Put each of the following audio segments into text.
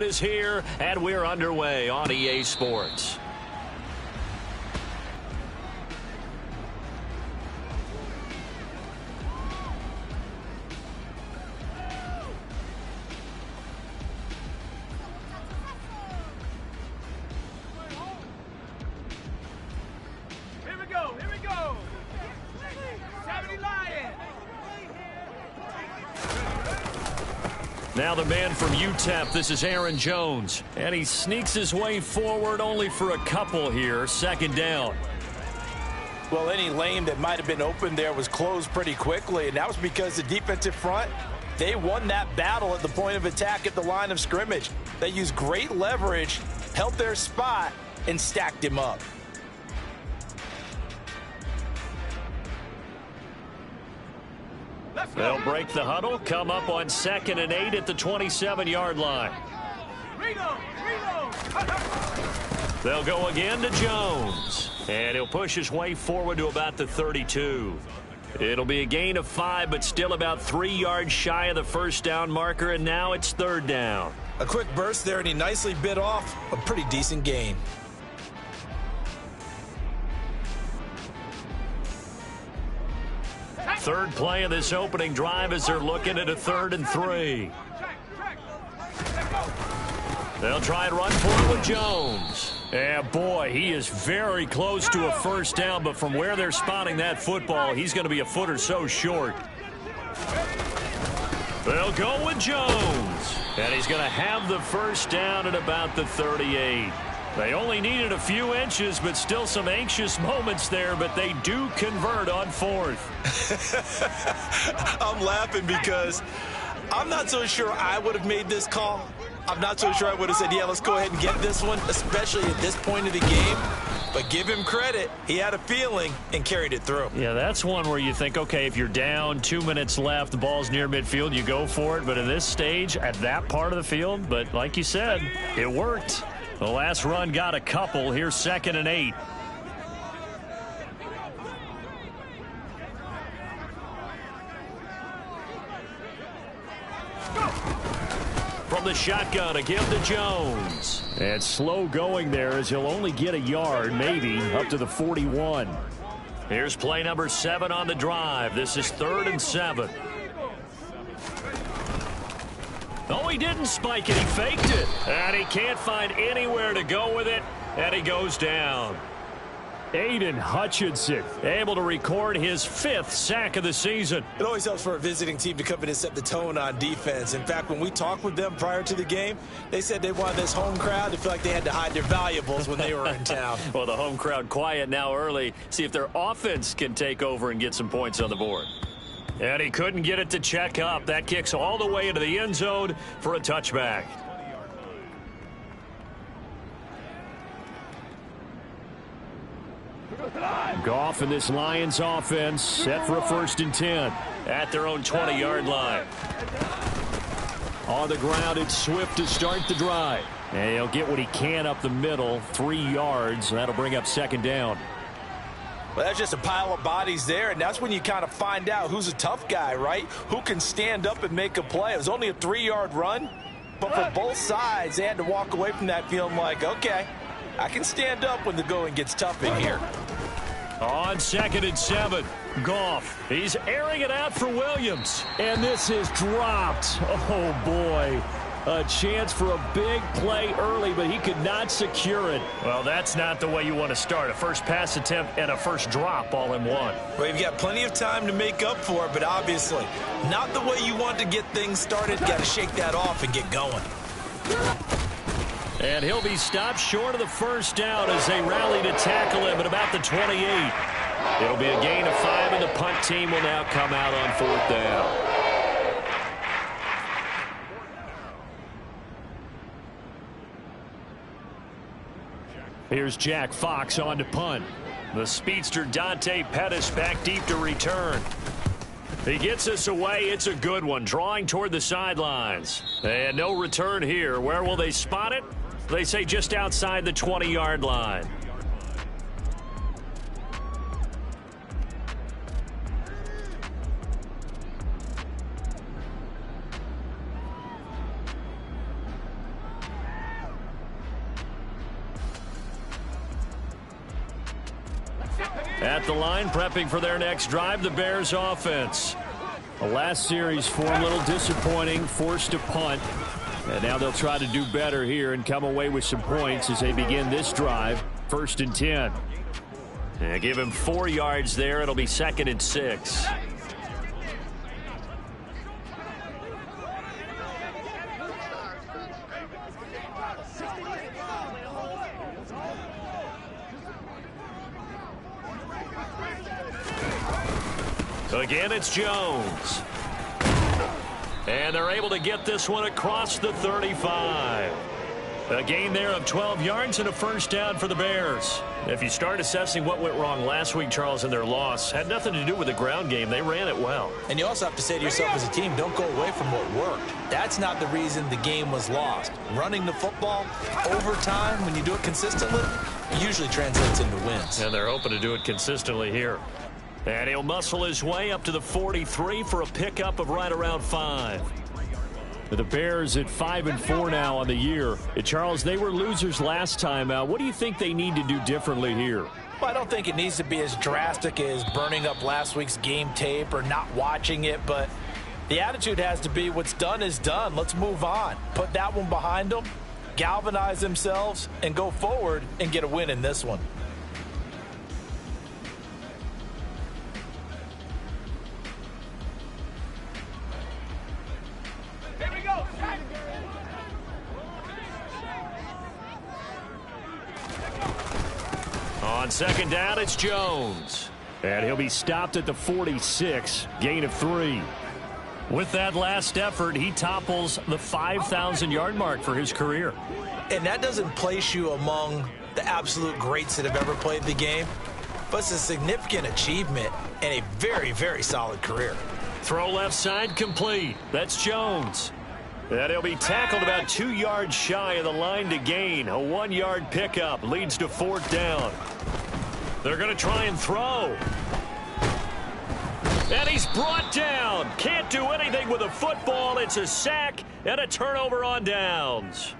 Is here, and we're underway on EA Sports. Here we go, here we go. 70 Lions. Now the man from UTEP, this is Aaron Jones. And he sneaks his way forward only for a couple here. Second down. Well, any lane that might have been open there was closed pretty quickly, and that was because the defensive front, they won that battle at the point of attack at the line of scrimmage. They used great leverage, held their spot, and stacked him up. They'll break the huddle, come up on 2nd and 8 at the 27-yard line. They'll go again to Jones, and he'll push his way forward to about the 32. It'll be a gain of 5, but still about 3 yards shy of the first down marker, and now it's 3rd down. A quick burst there, and he nicely bit off a pretty decent gain. Third play of this opening drive as they're looking at a 3rd and 3. They'll try and run for it with Jones. And boy, he is very close to a first down, but from where they're spotting that football, he's going to be a foot or so short. They'll go with Jones. And he's going to have the first down at about the 38. They only needed a few inches, but still some anxious moments there, but they do convert on 4th. I'm laughing because I'm not so sure I would have made this call. I'm not so sure I would have said, yeah, let's go ahead and get this one, especially at this point of the game. But give him credit. He had a feeling and carried it through. Yeah, that's one where you think, okay, if you're down, 2 minutes left, the ball's near midfield, you go for it. But at this stage, at that part of the field, but like you said, it worked. The last run got a couple. Here's 2nd and 8. From the shotgun, a give to Jones. And slow going there as he'll only get a yard, maybe, up to the 41. Here's play number 7 on the drive. This is 3rd and 7. Oh, he didn't spike it. He faked it. And he can't find anywhere to go with it. And he goes down. Aiden Hutchinson able to record his 5th sack of the season. It always helps for a visiting team to come in and set the tone on defense. In fact, when we talked with them prior to the game, they said they wanted this home crowd to feel like they had to hide their valuables when they were in town. Well, the home crowd quiet now early. See if their offense can take over and get some points on the board. And he couldn't get it to check up. That kicks all the way into the end zone for a touchback. Goff and this Lions offense set for a 1st and 10 at their own 20-yard line. On the ground, it's Swift to start the drive. And he'll get what he can up the middle, 3 yards. That'll bring up 2nd down. Well, that's just a pile of bodies there, and that's when you kind of find out who's a tough guy, right? Who can stand up and make a play. It was only a 3-yard run, but for both sides, they had to walk away from that feeling like, okay, I can stand up when the going gets tough in here. On 2nd and 7, Goff. He's airing it out for Williams. And this is dropped. Oh, boy. A chance for a big play early, but he could not secure it. Well, that's not the way you want to start. A first pass attempt and a first drop all in one. Well, you've got plenty of time to make up for it, but obviously not the way you want to get things started. Got to shake that off and get going. And he'll be stopped short of the first down as they rally to tackle him at about the 28. It'll be a gain of 5, and the punt team will now come out on 4th down. Here's Jack Fox on to punt. The speedster Dante Pettis back deep to return. He gets us away. It's a good one. Drawing toward the sidelines. And no return here. Where will they spot it? They say just outside the 20-yard line. At the line, prepping for their next drive, the Bears offense. The last series form a little disappointing, forced a punt. And now they'll try to do better here and come away with some points as they begin this drive. 1st and 10. And give him 4 yards there. It'll be 2nd and 6. Again, it's Jones. And they're able to get this one across the 35. A gain there of 12 yards and a 1st down for the Bears. If you start assessing what went wrong last week, Charles, in their loss, had nothing to do with the ground game. They ran it well. And you also have to say to yourself as a team, don't go away from what worked. That's not the reason the game was lost. Running the football over time, when you do it consistently, usually translates into wins. And they're hoping to do it consistently here. And he'll muscle his way up to the 43 for a pickup of right around 5. The Bears at 5-4 now on the year. Charles, they were losers last time out. What do you think they need to do differently here? Well, I don't think it needs to be as drastic as burning up last week's game tape or not watching it, but the attitude has to be what's done is done. Let's move on. Put that one behind them, galvanize themselves, and go forward and get a win in this one. On 2nd down, it's Jones. And he'll be stopped at the 46, gain of 3. With that last effort, he topples the 5,000-yard mark for his career. And that doesn't place you among the absolute greats that have ever played the game, but it's a significant achievement and a very, very solid career. Throw left side complete. That's Jones. And he'll be tackled about 2 yards shy of the line to gain. A 1-yard pickup leads to 4th down. They're going to try and throw. And he's brought down. Can't do anything with a football. It's a sack and a turnover on downs.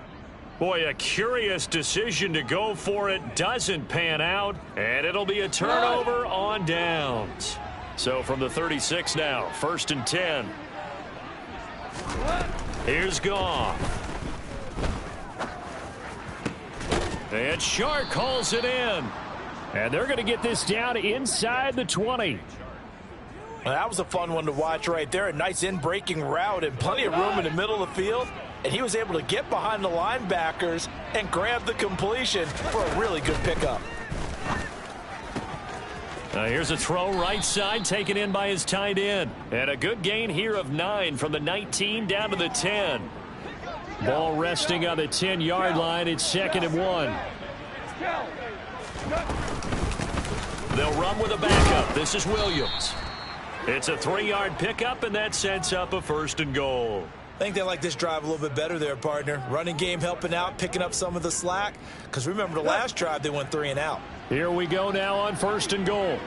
Boy, a curious decision to go for it. Doesn't pan out. And it'll be a turnover on downs. So from the 36 now, 1st and 10. Here's Goff. And Shark calls it in. And they're going to get this down inside the 20. Well, that was a fun one to watch right there. A nice in-breaking route and plenty of room in the middle of the field. And he was able to get behind the linebackers and grab the completion for a really good pickup. Here's a throw right side taken in by his tight end. And a good gain here of 9 from the 19 down to the 10. Ball resting on the 10-yard line. It's 2nd and 1. They'll run with a backup. This is Williams. It's a 3-yard pickup, and that sets up a 1st and goal. I think they like this drive a little bit better there, partner. Running game helping out, picking up some of the slack. Because remember the last drive, they went 3 and out. Here we go now on 1st and goal.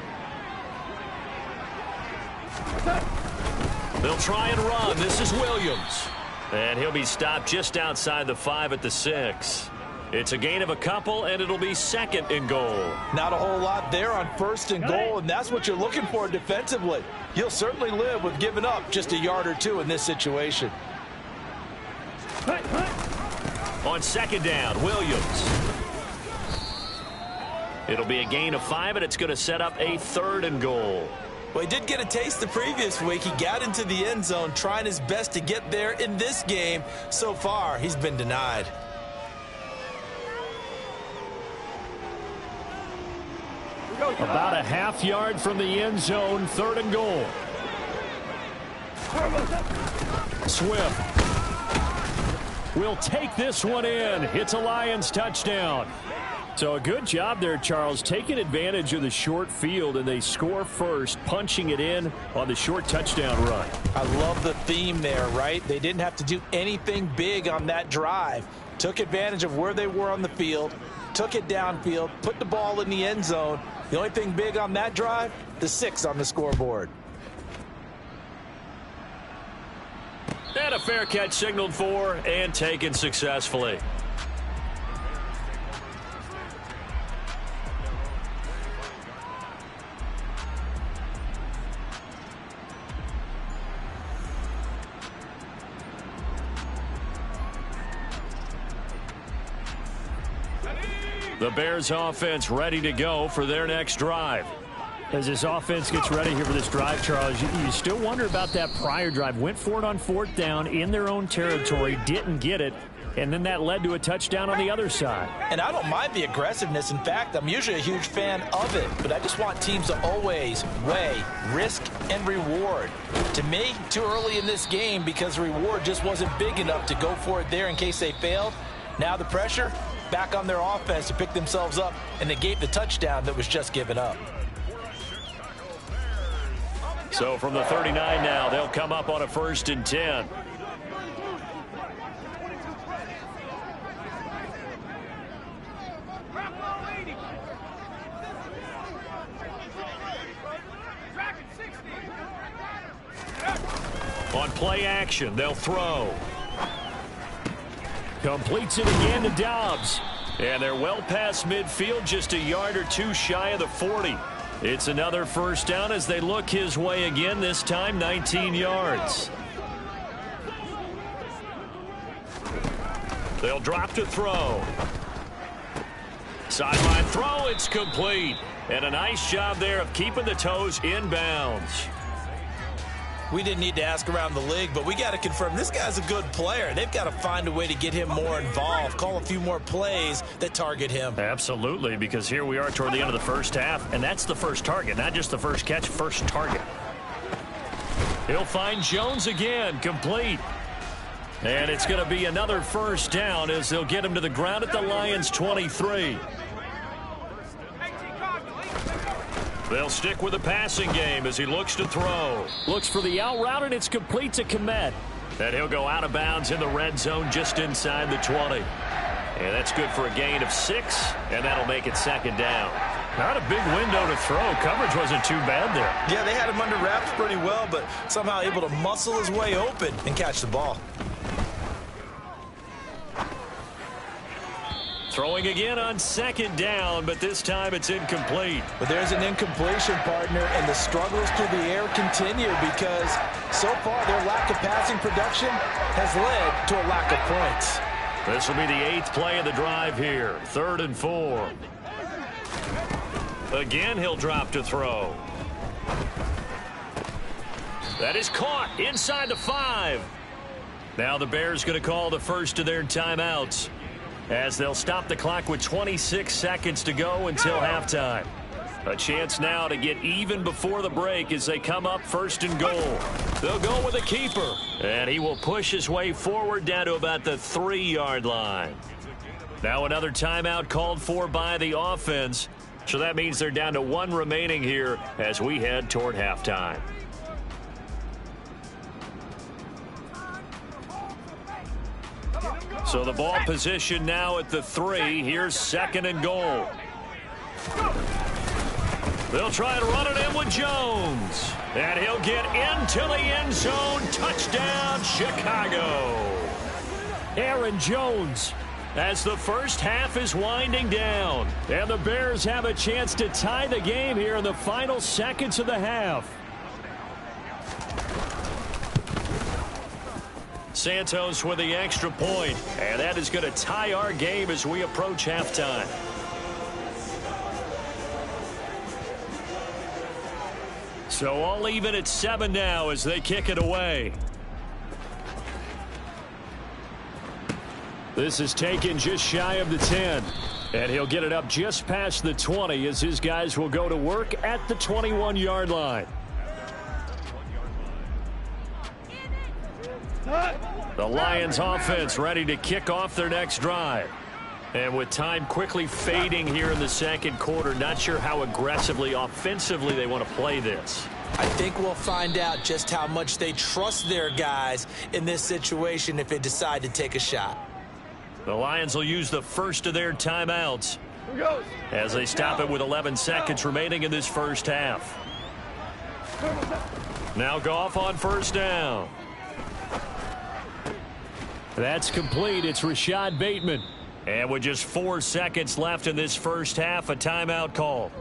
They'll try and run. This is Williams. And he'll be stopped just outside the 5 at the 6. It's a gain of a couple, and it'll be 2nd and goal. Not a whole lot there on 1st and goal, and that's what you're looking for defensively. You'll certainly live with giving up just a yard or 2 in this situation. On 2nd down, Williams. It'll be a gain of 5, and it's going to set up a 3rd and goal. Well, he did get a taste the previous week. He got into the end zone, trying his best to get there in this game. So far, he's been denied. About a half yard from the end zone, 3rd and goal. Swift will take this one in. It's a Lions touchdown. So a good job there, Charles, taking advantage of the short field, and they score first, punching it in on the short touchdown run. I love the theme there, right? They didn't have to do anything big on that drive. Took advantage of where they were on the field, took it downfield, put the ball in the end zone. The only thing big on that drive, the 6 on the scoreboard. And a fair catch signaled for and taken successfully. The Bears offense ready to go for their next drive. As this offense gets ready here for this drive, Charles, you still wonder about that prior drive. Went for it on 4th down in their own territory, didn't get it, and then that led to a touchdown on the other side. And I don't mind the aggressiveness. In fact, I'm usually a huge fan of it. But I just want teams to always weigh risk and reward. To me, too early in this game because the reward just wasn't big enough to go for it there in case they failed. Now the pressure back on their offense to pick themselves up and negate the touchdown that was just given up. So from the 39 now, they'll come up on a 1st and 10. On play action, they'll throw. Completes it again to Dobbs. And they're well past midfield, just a yard or two shy of the 40. It's another 1st down as they look his way again, this time 19 yards. They'll drop to throw. Sideline throw, it's complete. And a nice job there of keeping the toes inbounds. We didn't need to ask around the league, but we got to confirm this guy's a good player. They've got to find a way to get him more involved, call a few more plays that target him. Absolutely, because here we are toward the end of the 1st half, and that's the first target, not just the first catch, first target. He'll find Jones again, complete. And it's going to be another 1st down as they'll get him to the ground at the Lions' 23. They'll stick with the passing game as he looks to throw. Looks for the out route, and it's complete to Kmet. And he'll go out of bounds in the red zone just inside the 20. And that's good for a gain of 6, and that'll make it 2nd down. Not a big window to throw. Coverage wasn't too bad there. Yeah, they had him under wraps pretty well, but somehow able to muscle his way open and catch the ball. Throwing again on 2nd down, but this time it's incomplete. But there's an incompletion, partner, and the struggles through the air continue because so far their lack of passing production has led to a lack of points. This will be the 8th play of the drive here. 3rd and 4. Again, he'll drop to throw. That is caught inside the 5. Now the Bears going to call the first of their timeouts, as they'll stop the clock with 26 seconds to go until halftime. A chance now to get even before the break as they come up 1st and goal. They'll go with a keeper, and he will push his way forward down to about the 3-yard line. Now another timeout called for by the offense, so that means they're down to 1 remaining here as we head toward halftime. So the ball position now at the 3. Here's 2nd and goal. They'll try to run it in with Jones. And he'll get into the end zone. Touchdown, Chicago. Aaron Jones. As the first half is winding down. And the Bears have a chance to tie the game here in the final seconds of the half. Santos with the extra point, and that is going to tie our game as we approach halftime. So all even at 7 now as they kick it away. This is taken just shy of the 10. And he'll get it up just past the 20 as his guys will go to work at the 21-yard line. The Lions offense ready to kick off their next drive. And with time quickly fading here in the 2nd quarter, not sure how aggressively, offensively they want to play this. I think we'll find out just how much they trust their guys in this situation if they decide to take a shot. The Lions will use the first of their timeouts as they stop it with 11 seconds remaining in this first half. Now Goff on 1st down. That's complete. It's Rashad Bateman. And with just 4 seconds left in this first half, a timeout call.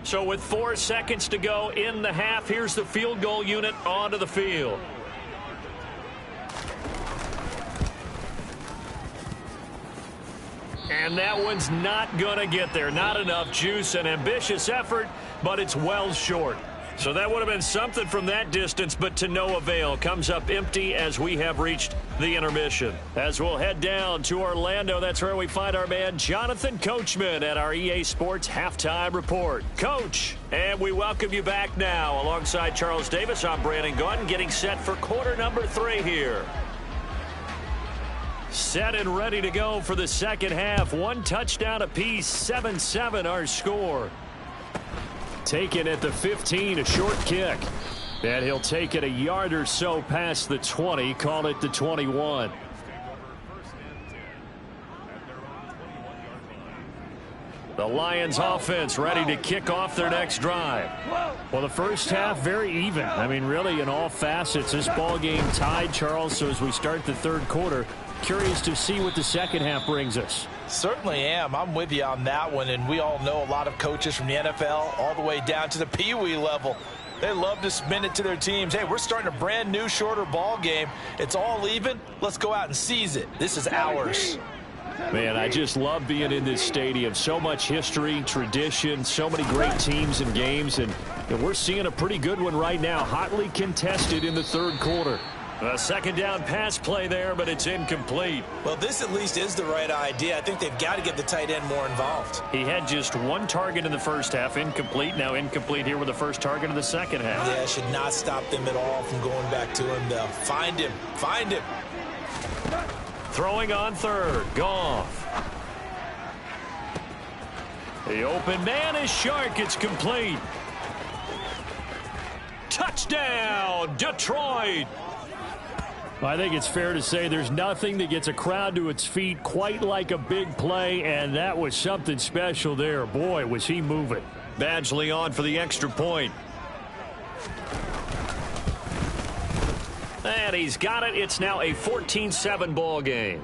So with 4 seconds to go in the half, here's the field goal unit onto the field. And that one's not going to get there. Not enough juice. An ambitious effort, but it's well short. So that would have been something from that distance, but to no avail. Comes up empty as we have reached the intermission. As we'll head down to Orlando, that's where we find our man Jonathan Coachman at our EA Sports Halftime Report. Coach, and we welcome you back now. Alongside Charles Davis, I'm Brandon Gaudin, getting set for quarter number 3 here. Set and ready to go for the second half. 1 touchdown apiece, 7-7 our score. Taken at the 15, a short kick. And he'll take it a yard or so past the 20, call it the 21. The Lions offense ready to kick off their next drive. Well, the first half very even. I mean, really in all facets, this ball game tied, Charles. So as we start the third quarter, curious to see what the second half brings us. Certainly am. I'm with you on that one, and we all know a lot of coaches from the NFL all the way down to the Pee Wee level. They love to spin it to their teams. Hey, we're starting a brand new, shorter ball game. It's all even. Let's go out and seize it. This is ours. Man, I just love being in this stadium. So much history, tradition, so many great teams and games, and we're seeing a pretty good one right now. Hotly contested in the third quarter. A second down pass play there, but it's incomplete. Well, this at least is the right idea. I think they've got to get the tight end more involved. He had just 1 target in the first half, incomplete. Now incomplete here with the first target of the second half. Yeah, should not stop them at all from going back to him, though. Find him. Find him. Throwing on third. Goff. The open man is Shark. It's complete. Touchdown, Detroit. I think it's fair to say there's nothing that gets a crowd to its feet quite like a big play, and that was something special there. Boy, was he moving. Badgley on for the extra point. And he's got it. It's now a 14-7 ball game.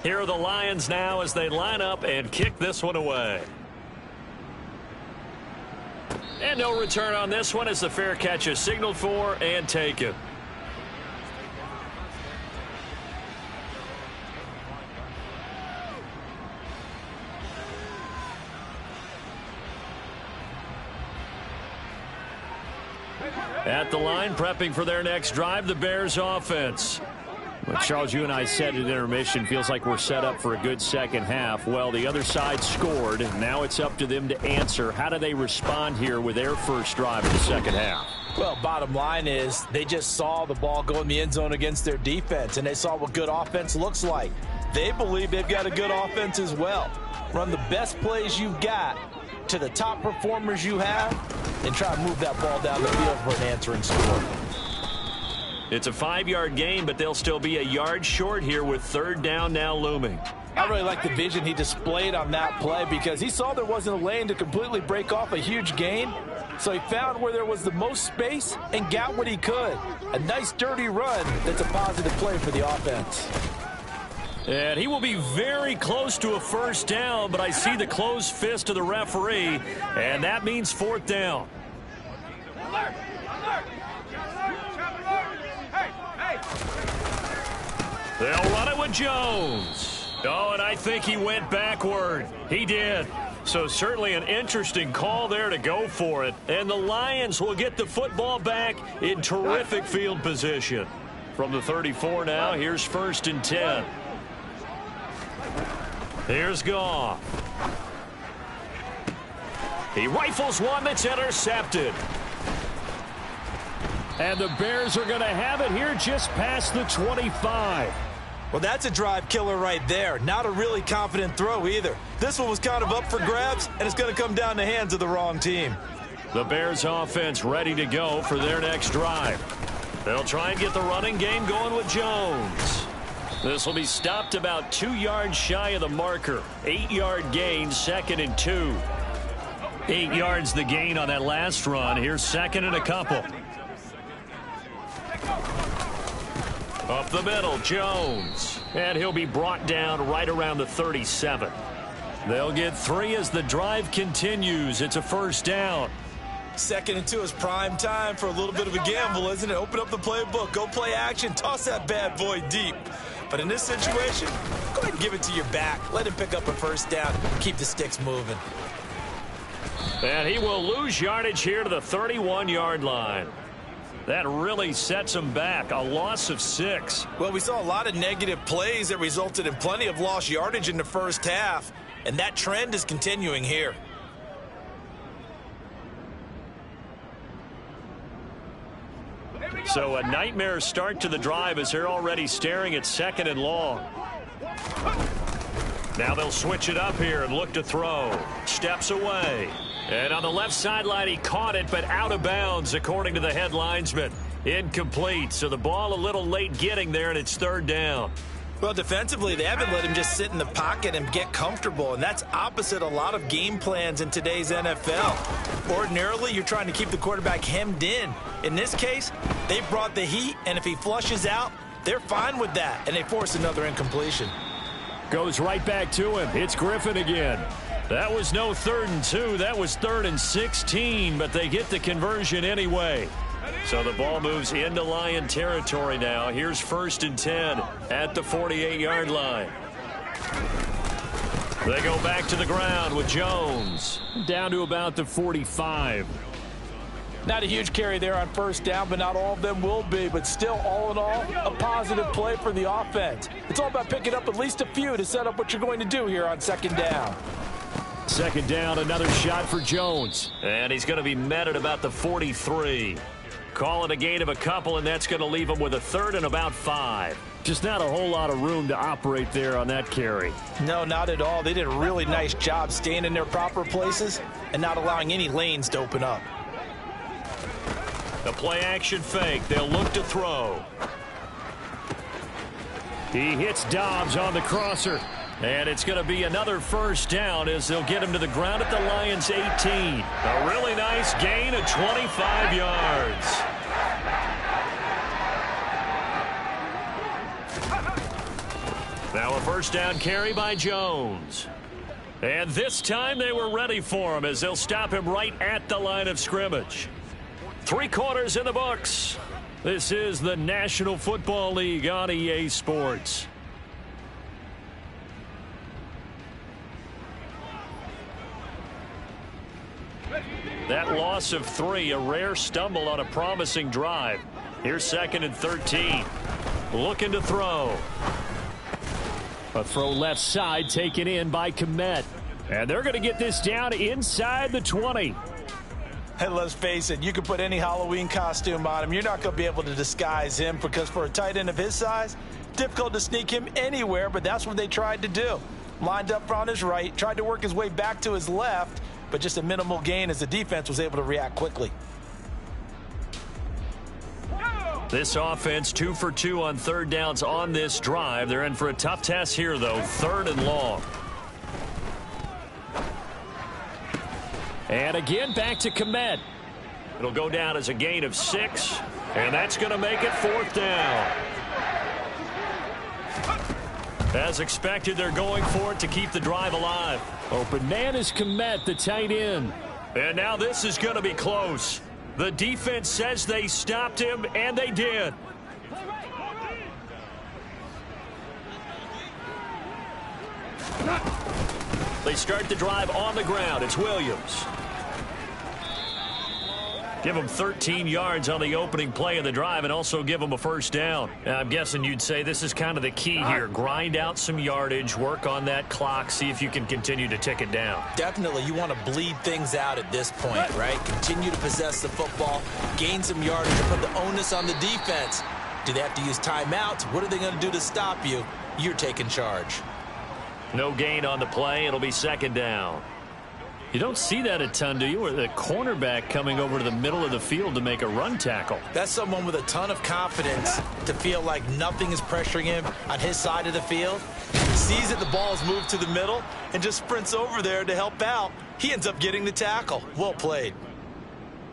Here are the Lions now as they line up and kick this one away. And no return on this one as the fair catch is signaled for and taken. At the line, prepping for their next drive, the Bears offense. Well, Charles, you and I said at intermission, feels like we're set up for a good second half. Well, the other side scored. Now it's up to them to answer. How do they respond here with their first drive of the second half? Well, bottom line is they just saw the ball go in the end zone against their defense, and they saw what good offense looks like. They believe they've got a good offense as well. Run the best plays you've got to the top performers you have, and try to move that ball down the field for an answering score. It's a 5-yard gain, but they'll still be a yard short here with third down now looming. I really like the vision he displayed on that play because he saw there wasn't a lane to completely break off a huge gain. So he found where there was the most space and got what he could. A nice dirty run that's a positive play for the offense. And he will be very close to a first down, but I see the closed fist of the referee, and that means fourth down. Alert! Alert! They'll run it with Jones. Oh, and I think he went backward. He did. So certainly an interesting call there to go for it. And the Lions will get the football back in terrific field position. From the 34 now, here's 1st and 10. Here's Goff. He rifles one that's intercepted. And the Bears are going to have it here just past the 25. Well, that's a drive killer right there. Not a really confident throw either. This one was kind of up for grabs, and it's going to come down in the hands of the wrong team. The Bears offense ready to go for their next drive. They'll try and get the running game going with Jones. This will be stopped about 2 yards shy of the marker. 8-yard gain, 2nd and 2. 8 yards the gain on that last run. Here's 2nd and a couple. Up the middle, Jones. And he'll be brought down right around the 37. They'll get 3 as the drive continues. It's a first down. 2nd and 2 is prime time for a little bit of a gamble, isn't it? Open up the playbook, go play action, toss that bad boy deep. But in this situation, go ahead and give it to your back. Let him pick up a first down. Keep the sticks moving. And he will lose yardage here to the 31-yard line. That really sets him back. A loss of 6. Well, we saw a lot of negative plays that resulted in plenty of lost yardage in the first half. And that trend is continuing here. So a nightmare start to the drive as they're already staring at 2nd and long. Now they'll switch it up here and look to throw. Steps away. And on the left sideline, he caught it, but out of bounds, according to the head linesman. Incomplete. So the ball a little late getting there, and it's 3rd down. Well, defensively, they haven't let him just sit in the pocket and get comfortable, and that's opposite a lot of game plans in today's NFL. Ordinarily, you're trying to keep the quarterback hemmed in. In this case, they brought the heat, and if he flushes out, they're fine with that, and they force another incompletion. Goes right back to him. It's Griffin again. That was no 3rd and 2. That was 3rd and 16, but they get the conversion anyway. So the ball moves into Lion territory now. Here's 1st and 10 at the 48-yard line. They go back to the ground with Jones. Down to about the 45. Not a huge carry there on 1st down, but not all of them will be. But still, all in all, a positive play for the offense. It's all about picking up at least a few to set up what you're going to do here on 2nd down. 2nd down, another shot for Jones. And he's going to be met at about the 43. Call it a gain of a couple, and that's going to leave him with a 3rd and about 5. Just not a whole lot of room to operate there on that carry. No, not at all. They did a really nice job staying in their proper places and not allowing any lanes to open up. The play-action fake. They'll look to throw. He hits Dobbs on the crosser. And it's going to be another first down as they'll get him to the ground at the Lions' 18. A really nice gain of 25 yards. Now a first down carry by Jones. And this time they were ready for him as they'll stop him right at the line of scrimmage. 3 quarters in the books. This is the National Football League on EA Sports. That loss of 3, a rare stumble on a promising drive. Here's 2nd and 13. Looking to throw. A throw left side taken in by Kmet. And they're going to get this down inside the 20. Hey, let's face it, you can put any Halloween costume on him. You're not going to be able to disguise him because for a tight end of his size, difficult to sneak him anywhere, but that's what they tried to do. Lined up on his right, tried to work his way back to his left, but just a minimal gain as the defense was able to react quickly. This offense 2 for 2 on 3rd downs on this drive. They're in for a tough test here, though. 3rd and long. And again, back to Kmet. It'll go down as a gain of 6, and that's going to make it 4th down. As expected, they're going for it to keep the drive alive. Open man is Kmet, the tight end. And now this is going to be close. The defense says they stopped him, and they did. They start the drive on the ground. It's Williams. Give them 13 yards on the opening play of the drive and also give them a first down. I'm guessing you'd say this is kind of the key here. Grind out some yardage, work on that clock, see if you can continue to tick it down. Definitely, you want to bleed things out at this point, right? Continue to possess the football, gain some yardage, and put the onus on the defense. Do they have to use timeouts? What are they going to do to stop you? You're taking charge. No gain on the play. It'll be 2nd down. You don't see that a ton, do you? Or the cornerback coming over to the middle of the field to make a run tackle. That's someone with a ton of confidence to feel like nothing is pressuring him on his side of the field. Sees that the ball is moved to the middle and just sprints over there to help out. He ends up getting the tackle. Well played.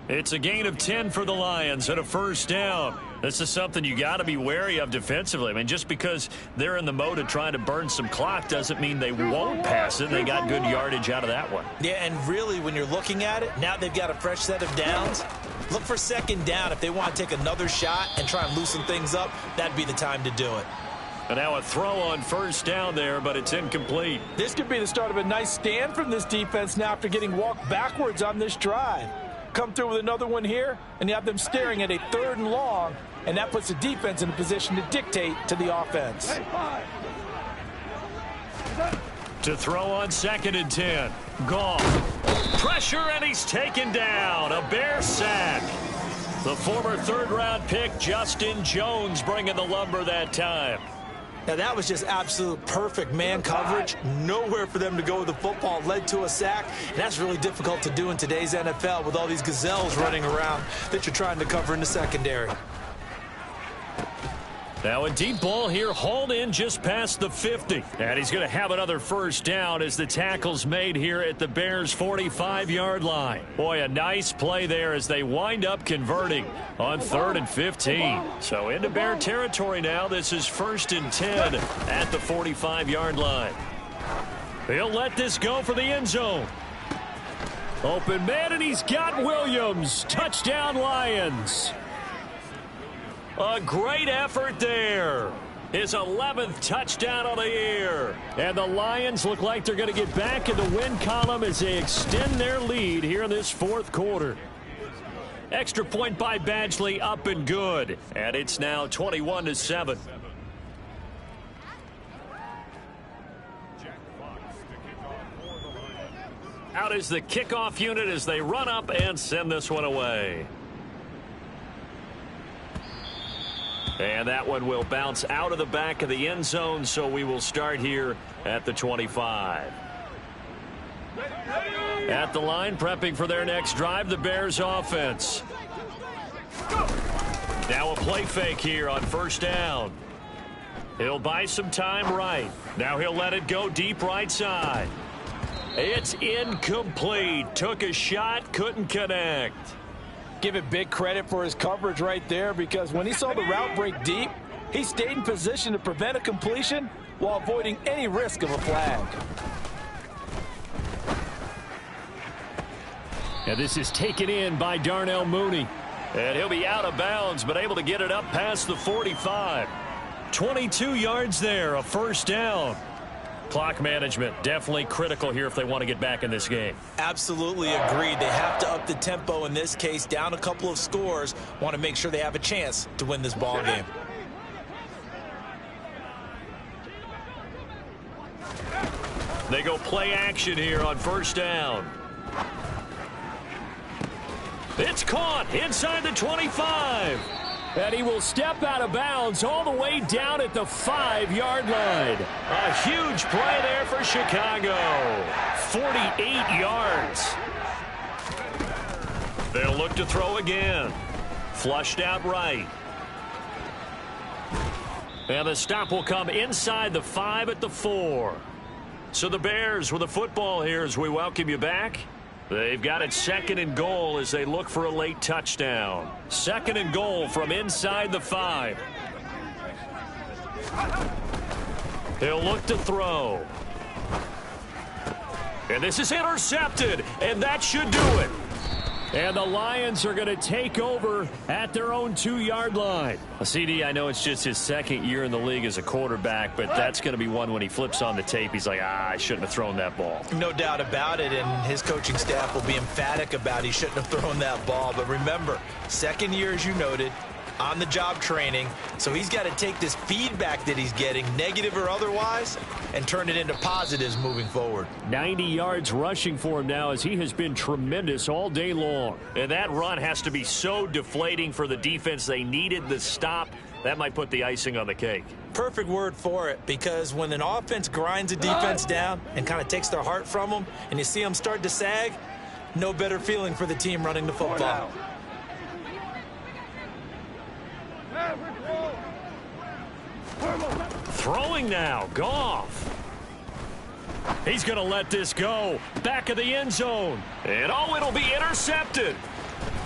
It's a gain of 10 for the Lions and a first down. This is something you got to be wary of defensively. I mean, just because they're in the mode of trying to burn some clock doesn't mean they won't pass it. They got good yardage out of that one. Yeah, and really, when you're looking at it, now they've got a fresh set of downs. Look for second down. If they want to take another shot and try and loosen things up, that'd be the time to do it. And now a throw on first down there, but it's incomplete. This could be the start of a nice stand from this defense now after getting walked backwards on this drive. Come through with another one here, and you have them staring at a 3rd and long, and that puts the defense in a position to dictate to the offense. To throw on 2nd and 10. Goff. Pressure, and he's taken down. A Bear sack. The former 3rd-round pick, Justin Jones, bringing the lumber that time. Now, that was just absolute perfect man coverage. Nowhere for them to go with the football. Led to a sack. And that's really difficult to do in today's NFL with all these gazelles running around that you're trying to cover in the secondary. Now a deep ball here, hauled in just past the 50. And he's going to have another first down as the tackle's made here at the Bears' 45-yard line. Boy, a nice play there as they wind up converting on 3rd and 15. So into Bear territory now. This is 1st and 10 at the 45-yard line. He'll let this go for the end zone. Open man, and he's got Williams. Touchdown, Lions. A great effort there. His 11th touchdown of the year. And the Lions look like they're going to get back in the win column as they extend their lead here in this 4th quarter. Extra point by Badgley, up and good. And it's now 21-7. Out is the kickoff unit as they run up and send this one away. And that one will bounce out of the back of the end zone, so we will start here at the 25. At the line, prepping for their next drive, the Bears offense. Now a play fake here on first down. He'll buy some time right. Now he'll let it go deep right side. It's incomplete. Took a shot, couldn't connect. Give it big credit for his coverage right there, because when he saw the route break deep, he stayed in position to prevent a completion while avoiding any risk of a flag. And this is taken in by Darnell Mooney. And he'll be out of bounds, but able to get it up past the 45. 22 yards there, a first down. Clock management definitely critical here if they want to get back in this game. Absolutely agreed. They have to up the tempo in this case, down a couple of scores. Want to make sure they have a chance to win this ball game. They go play action here on first down. It's caught inside the 25. And he will step out of bounds all the way down at the 5-yard line. A huge play there for Chicago. 48 yards. They'll look to throw again. Flushed out right. And the stop will come inside the 5 at the 4. So the Bears with the football here as we welcome you back. They've got it 2nd and goal as they look for a late touchdown. 2nd and goal from inside the 5. They'll look to throw. And this is intercepted, and that should do it. And the Lions are going to take over at their own 2-yard line. CD, I know it's just his 2nd year in the league as a quarterback, but that's going to be one when he flips on the tape. He's like, I shouldn't have thrown that ball. No doubt about it, and his coaching staff will be emphatic about he shouldn't have thrown that ball. But remember, 2nd year, as you noted, on-the-job training. So he's got to take this feedback that he's getting, negative or otherwise, and turn it into positives moving forward. 90 yards rushing for him now as he has been tremendous all day long. And that run has to be so deflating for the defense. They needed the stop. That might put the icing on the cake. Perfect word for it, because when an offense grinds a defense down and kind of takes their heart from them, and you see them start to sag, no better feeling for the team running the football. Throwing now, Goff. He's going to let this go. Back of the end zone. And it'll be intercepted.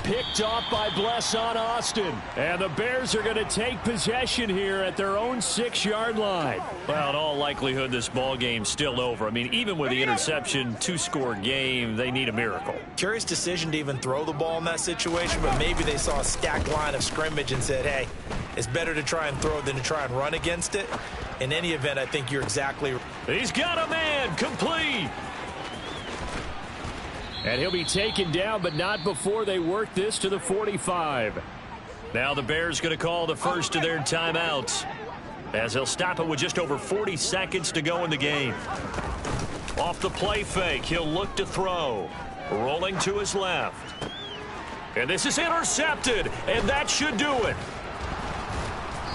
picked off by Blesson Austin. And the Bears are going to take possession here at their own 6-yard line. Well, in all likelihood, this ball game's still over. I mean, even with the interception, 2-score game, they need a miracle. Curious decision to even throw the ball in that situation, but maybe they saw a stacked line of scrimmage and said, hey, it's better to try and throw than to try and run against it. In any event, I think you're exactly right. He's got a man, complete. And he'll be taken down, but not before they work this to the 45. Now the Bears going to call the first of their timeouts, as they'll stop it with just over 40 seconds to go in the game. Off the play fake, he'll look to throw. Rolling to his left. And this is intercepted, and that should do it.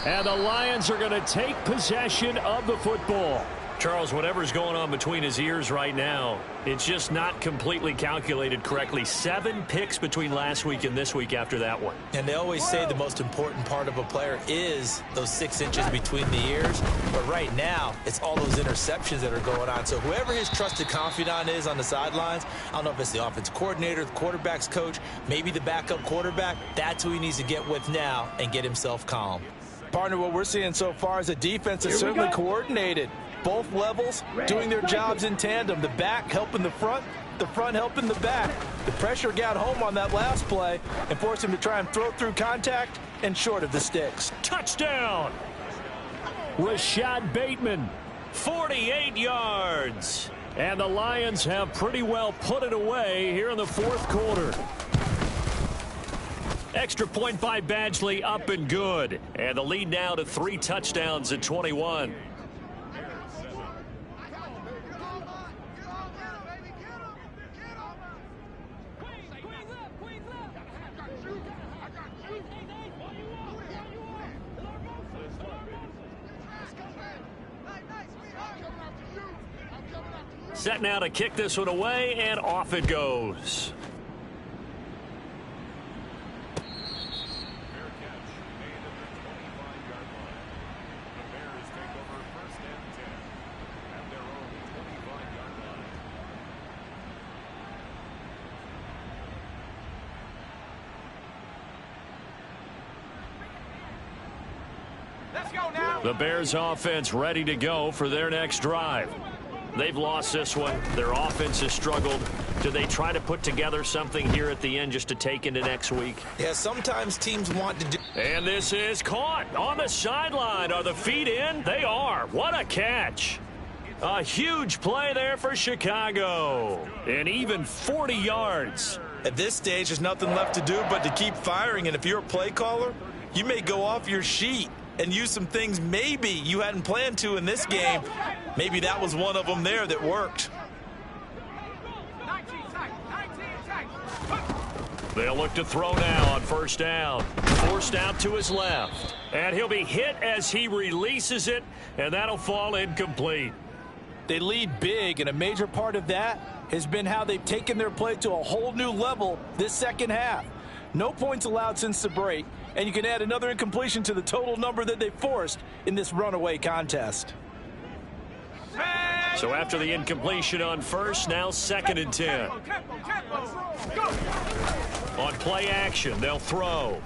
And the Lions are going to take possession of the football. Charles, whatever's going on between his ears right now, it's just not completely calculated correctly. 7 picks between last week and this week after that one. And they always say the most important part of a player is those 6 inches between the ears. But right now, it's all those interceptions that are going on. So whoever his trusted confidant is on the sidelines, I don't know if it's the offense coordinator, the quarterback's coach, maybe the backup quarterback, that's who he needs to get with now and get himself calm. Partner, what we're seeing so far is a defense that's certainly coordinated. Both levels doing their jobs in tandem. The back helping the front helping the back. The pressure got home on that last play and forced him to try and throw through contact and short of the sticks. Touchdown! Rashad Bateman. 48 yards. And the Lions have pretty well put it away here in the fourth quarter. Extra point by Badgley, up and good. And the lead now to 3 touchdowns at 21. Set now to kick this one away, and off it goes. Let's go now. The Bears offense ready to go for their next drive. They've lost this one. Their offense has struggled. Do they try to put together something here at the end just to take into next week? Yeah, sometimes teams want to do. And this is caught on the sideline. Are the feet in? They are. What a catch. A huge play there for Chicago. And even 40 yards. At this stage, there's nothing left to do but to keep firing. And if you're a play caller, you may go off your sheet and use some things maybe you hadn't planned to in this game. Maybe that was one of them there that worked. 19 tight. They'll look to throw now on first down. Forced out to his left. And he'll be hit as he releases it, and that'll fall incomplete. They lead big, and a major part of that has been how they've taken their play to a whole new level this second half. No points allowed since the break, and you can add another incompletion to the total number that they forced in this runaway contest. So after the incompletion on first, now 2nd and 10. On play action, they'll throw.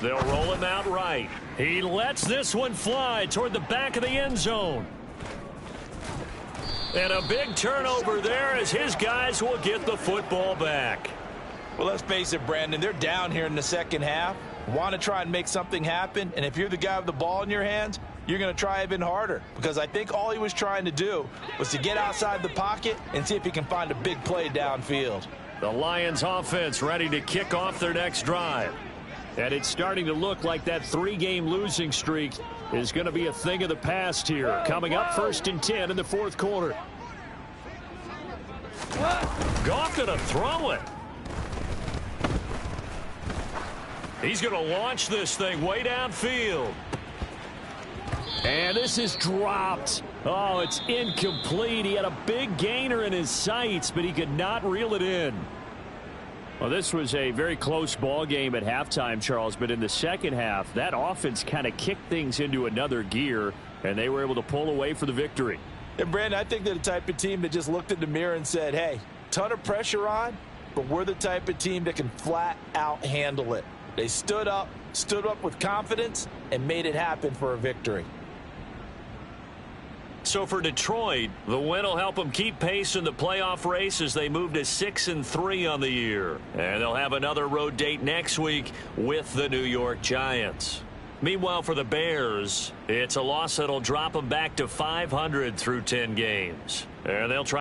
They'll roll him out right. He lets this one fly toward the back of the end zone. And a big turnover there as his guys will get the football back. Well, let's face it, Brandon, they're down here in the second half. Want to try and make something happen, and if you're the guy with the ball in your hands, you're going to try even harder, because I think all he was trying to do was to get outside the pocket and see if he can find a big play downfield. The Lions offense ready to kick off their next drive. And it's starting to look like that 3-game losing streak is going to be a thing of the past here. Coming up 1st and 10 in the fourth quarter. Goff going to throw it. He's going to launch this thing way downfield. And this is dropped. Oh, it's incomplete. He had a big gainer in his sights, but he could not reel it in. Well, this was a very close ball game at halftime, Charles, but in the second half, that offense kind of kicked things into another gear, and they were able to pull away for the victory. And, Brandon, I think they're the type of team that just looked in the mirror and said, hey, ton of pressure on, but we're the type of team that can flat out handle it. They stood up with confidence, and made it happen for a victory. So for Detroit, the win will help them keep pace in the playoff race as they move to 6-3 on the year. And they'll have another road date next week with the New York Giants. Meanwhile, for the Bears, it's a loss that'll drop them back to 500 through 10 games. And they'll try